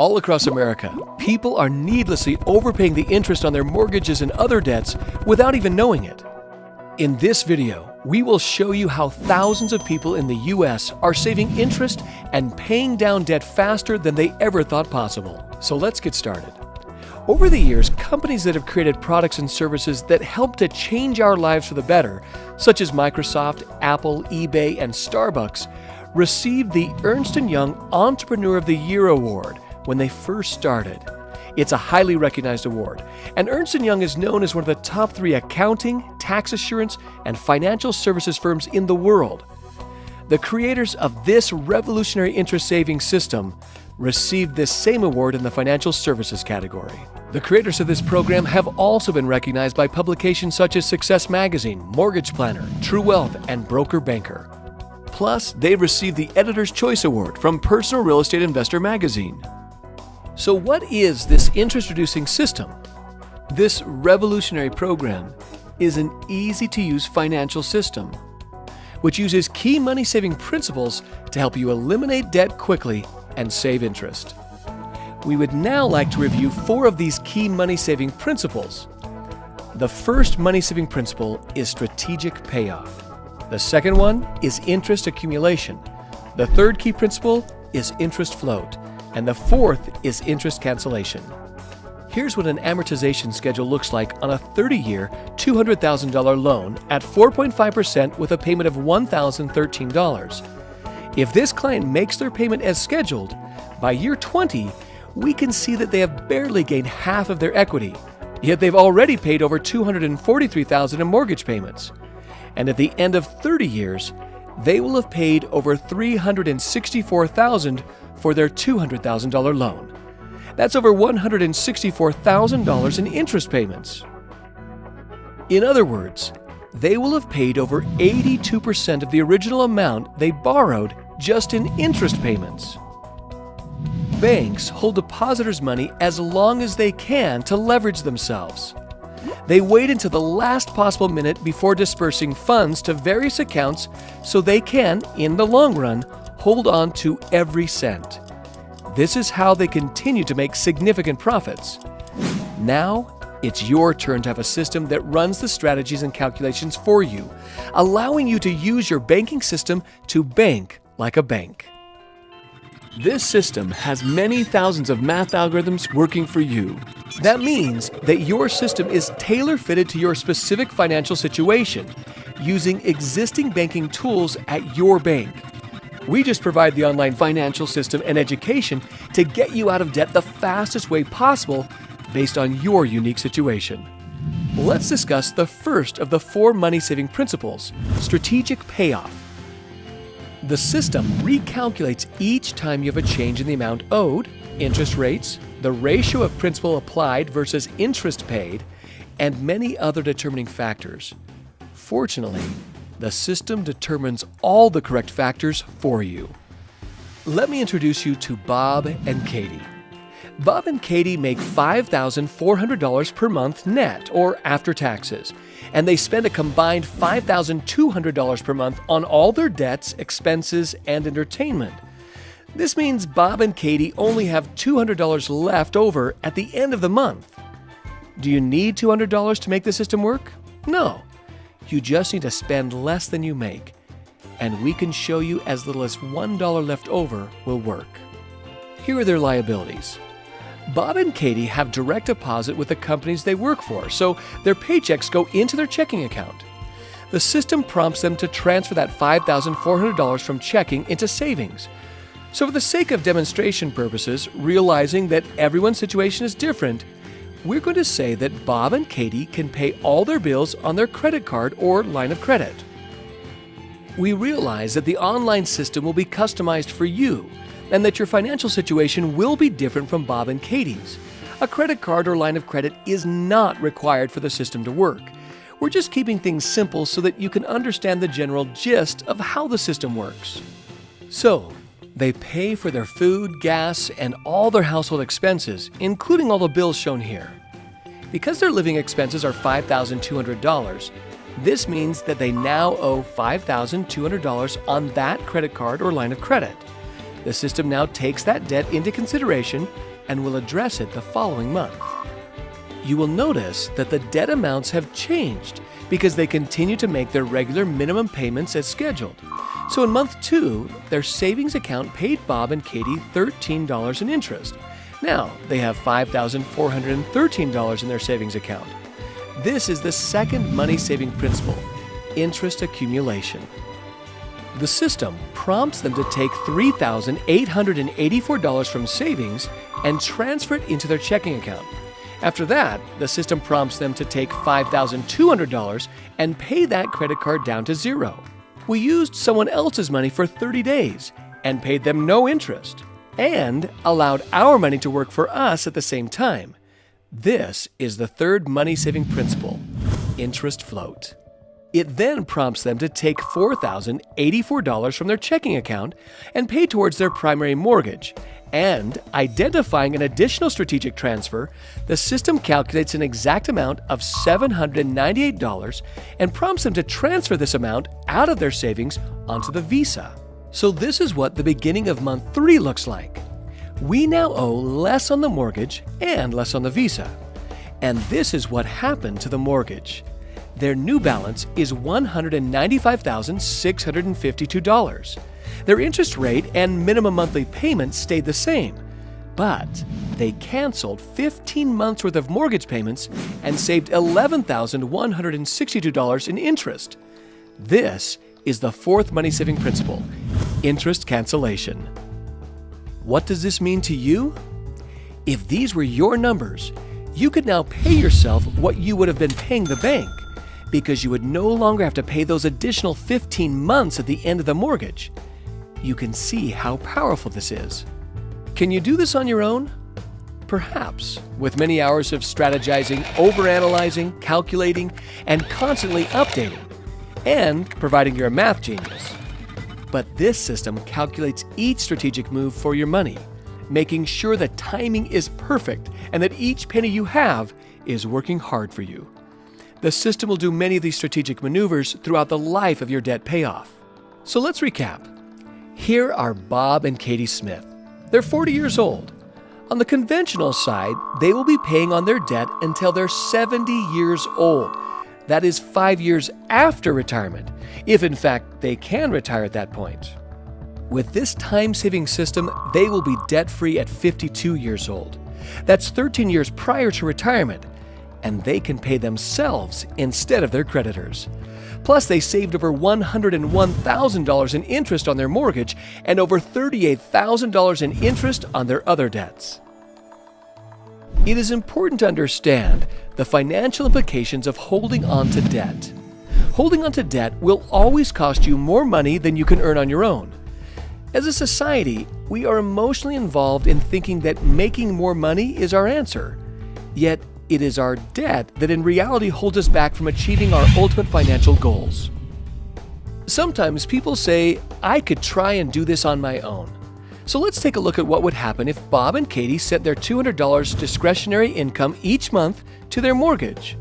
All across America, people are needlessly overpaying the interest on their mortgages and other debts without even knowing it. In this video, we will show you how thousands of people in the U.S. are saving interest and paying down debt faster than they ever thought possible. So let's get started. Over the years, companies that have created products and services that help to change our lives for the better, such as Microsoft, Apple, eBay, and Starbucks, received the Ernst & Young Entrepreneur of the Year award when they first started. It's a highly recognized award, and Ernst & Young is known as one of the top 3 accounting, tax assurance, and financial services firms in the world. The creators of this revolutionary interest savings system received this same award in the financial services category. The creators of this program have also been recognized by publications such as Success Magazine, Mortgage Planner, True Wealth, and Broker Banker. Plus, they received the Editor's Choice Award from Personal Real Estate Investor magazine. So what is this interest-reducing system? This revolutionary program is an easy-to-use financial system, which uses key money-saving principles to help you eliminate debt quickly and save interest. We would now like to review 4 of these key money-saving principles. The first money-saving principle is strategic payoff. The second one is interest accumulation. The third key principle is interest float. And the fourth is interest cancellation. Here's what an amortization schedule looks like on a 30-year, $200,000 loan at 4.5% with a payment of $1,013. If this client makes their payment as scheduled, by year 20, we can see that they have barely gained half of their equity, yet they've already paid over $243,000 in mortgage payments. And at the end of 30 years, they will have paid over $364,000 for their $200,000 loan. That's over $164,000 in interest payments. In other words, they will have paid over 82% of the original amount they borrowed just in interest payments. Banks hold depositors' money as long as they can to leverage themselves. They wait until the last possible minute before dispersing funds to various accounts so they can, in the long run, hold on to every cent. This is how they continue to make significant profits. Now, it's your turn to have a system that runs the strategies and calculations for you, allowing you to use your banking system to bank like a bank. This system has many thousands of math algorithms working for you. That means that your system is tailor-fitted to your specific financial situation, using existing banking tools at your bank. We just provide the online financial system and education to get you out of debt the fastest way possible based on your unique situation. Let's discuss the first of the 4 money-saving principles, strategic payoff. The system recalculates each time you have a change in the amount owed, interest rates, the ratio of principal applied versus interest paid, and many other determining factors. Fortunately, the system determines all the correct factors for you. Let me introduce you to Bob and Katie. Bob and Katie make $5,400 per month net, or after taxes, and they spend a combined $5,200 per month on all their debts, expenses, and entertainment. This means Bob and Katie only have $200 left over at the end of the month. Do you need $200 to make the system work? No. You just need to spend less than you make, and we can show you as little as $1 left over will work. Here are their liabilities. Bob and Katie have direct deposit with the companies they work for, so their paychecks go into their checking account. The system prompts them to transfer that $5,400 from checking into savings. So for the sake of demonstration purposes, realizing that everyone's situation is different, we're going to say that Bob and Katie can pay all their bills on their credit card or line of credit. We realize that the online system will be customized for you and that your financial situation will be different from Bob and Katie's. A credit card or line of credit is not required for the system to work. We're just keeping things simple so that you can understand the general gist of how the system works. So, they pay for their food, gas, and all their household expenses, including all the bills shown here. Because their living expenses are $5,200, this means that they now owe $5,200 on that credit card or line of credit. The system now takes that debt into consideration and will address it the following month. You will notice that the debt amounts have changed because they continue to make their regular minimum payments as scheduled. So in month 2, their savings account paid Bob and Katie $13 in interest. Now they have $5,413 in their savings account. This is the second money-saving principle, interest accumulation. The system prompts them to take $3,884 from savings and transfer it into their checking account. After that, the system prompts them to take $5,200 and pay that credit card down to zero. We used someone else's money for 30 days and paid them no interest, and allowed our money to work for us at the same time. This is the third money-saving principle, interest float. It then prompts them to take $4,084 from their checking account and pay towards their primary mortgage. And identifying an additional strategic transfer, the system calculates an exact amount of $798 and prompts them to transfer this amount out of their savings onto the Visa. So this is what the beginning of month 3 looks like. We now owe less on the mortgage and less on the Visa. And this is what happened to the mortgage. Their new balance is $195,652. Their interest rate and minimum monthly payments stayed the same, but they canceled 15 months worth of mortgage payments and saved $11,162 in interest. This is the fourth money-saving principle, interest cancellation. What does this mean to you? If these were your numbers, you could now pay yourself what you would have been paying the bank, because you would no longer have to pay those additional 15 months at the end of the mortgage. You can see how powerful this is. Can you do this on your own? Perhaps, with many hours of strategizing, overanalyzing, calculating, and constantly updating, and providing you're a math genius. But this system calculates each strategic move for your money, making sure that timing is perfect and that each penny you have is working hard for you. The system will do many of these strategic maneuvers throughout the life of your debt payoff. So let's recap. Here are Bob and Katie Smith. They're 40 years old. On the conventional side, they will be paying on their debt until they're 70 years old. That is 5 years after retirement, if in fact they can retire at that point. With this time-saving system, they will be debt-free at 52 years old. That's 13 years prior to retirement, and they can pay themselves instead of their creditors. Plus, they saved over $101,000 in interest on their mortgage and over $38,000 in interest on their other debts. It is important to understand the financial implications of holding on to debt. Holding on to debt will always cost you more money than you can earn on your own. As a society, we are emotionally involved in thinking that making more money is our answer. Yet, it is our debt that in reality holds us back from achieving our ultimate financial goals. Sometimes people say, I could try and do this on my own. So let's take a look at what would happen if Bob and Katie set their $200 discretionary income each month to their mortgage.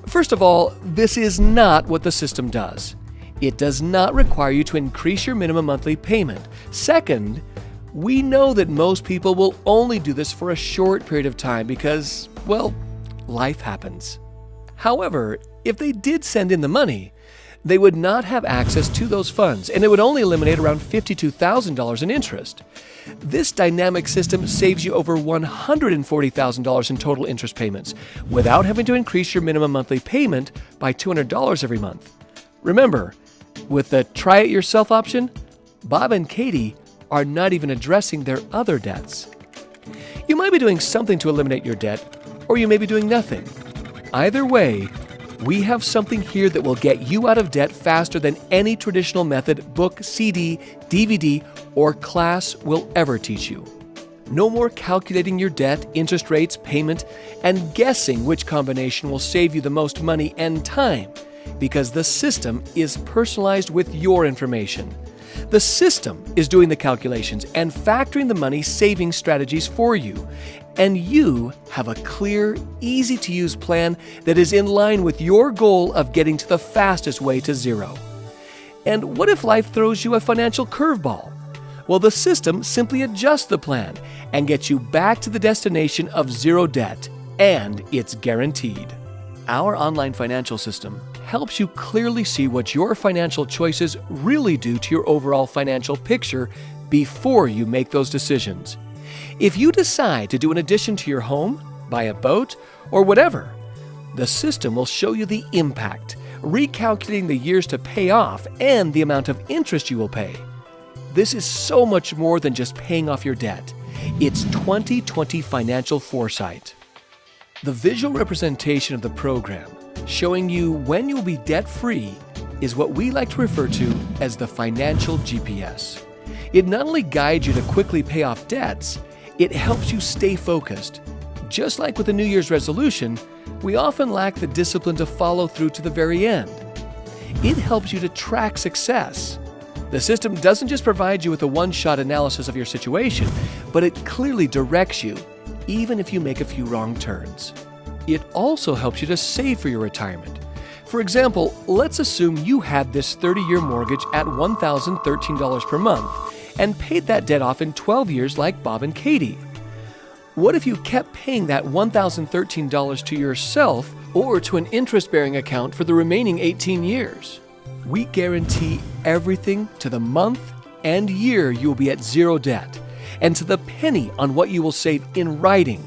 First of all, this is not what the system does. It does not require you to increase your minimum monthly payment. Second, we know that most people will only do this for a short period of time because, well, life happens. However, if they did send in the money, they would not have access to those funds, and it would only eliminate around $52,000 in interest. This dynamic system saves you over $140,000 in total interest payments without having to increase your minimum monthly payment by $200 every month. Remember, with the try it yourself option, Bob and Katie are not even addressing their other debts. You might be doing something to eliminate your debt, or you may be doing nothing. Either way, we have something here that will get you out of debt faster than any traditional method, book, CD, DVD, or class will ever teach you. No more calculating your debt, interest rates, payment, and guessing which combination will save you the most money and time, because the system is personalized with your information. The system is doing the calculations and factoring the money saving strategies for you. And you have a clear, easy-to-use plan that is in line with your goal of getting to the fastest way to zero. And what if life throws you a financial curveball? Well, the system simply adjusts the plan and gets you back to the destination of zero debt, and it's guaranteed. Our online financial system helps you clearly see what your financial choices really do to your overall financial picture before you make those decisions. If you decide to do an addition to your home, buy a boat, or whatever, the system will show you the impact, recalculating the years to pay off and the amount of interest you will pay. This is so much more than just paying off your debt. It's 20/20 financial foresight. The visual representation of the program, showing you when you'll be debt-free, is what we like to refer to as the financial GPS. It not only guides you to quickly pay off debts, it helps you stay focused. Just like with a New Year's resolution, we often lack the discipline to follow through to the very end. It helps you to track success. The system doesn't just provide you with a one-shot analysis of your situation, but it clearly directs you, even if you make a few wrong turns. It also helps you to save for your retirement. For example, let's assume you had this 30-year mortgage at $1,013 per month and paid that debt off in 12 years like Bob and Katie. What if you kept paying that $1,013 to yourself or to an interest-bearing account for the remaining 18 years? We guarantee everything to the month and year you will be at zero debt, and to the penny on what you will save in writing.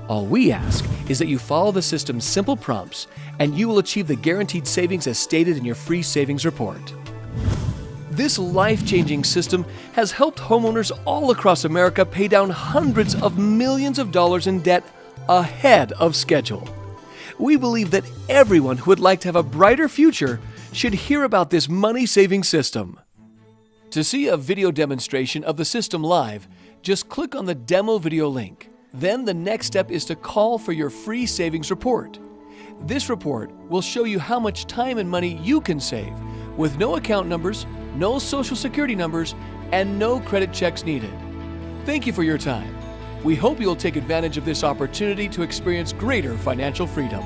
All we ask is that you follow the system's simple prompts, and you will achieve the guaranteed savings as stated in your free savings report. This life-changing system has helped homeowners all across America pay down hundreds of millions of dollars in debt ahead of schedule. We believe that everyone who would like to have a brighter future should hear about this money-saving system. To see a video demonstration of the system live, just click on the demo video link. Then the next step is to call for your free savings report. This report will show you how much time and money you can save with no account numbers, no social security numbers, and no credit checks needed. Thank you for your time. We hope you'll take advantage of this opportunity to experience greater financial freedom.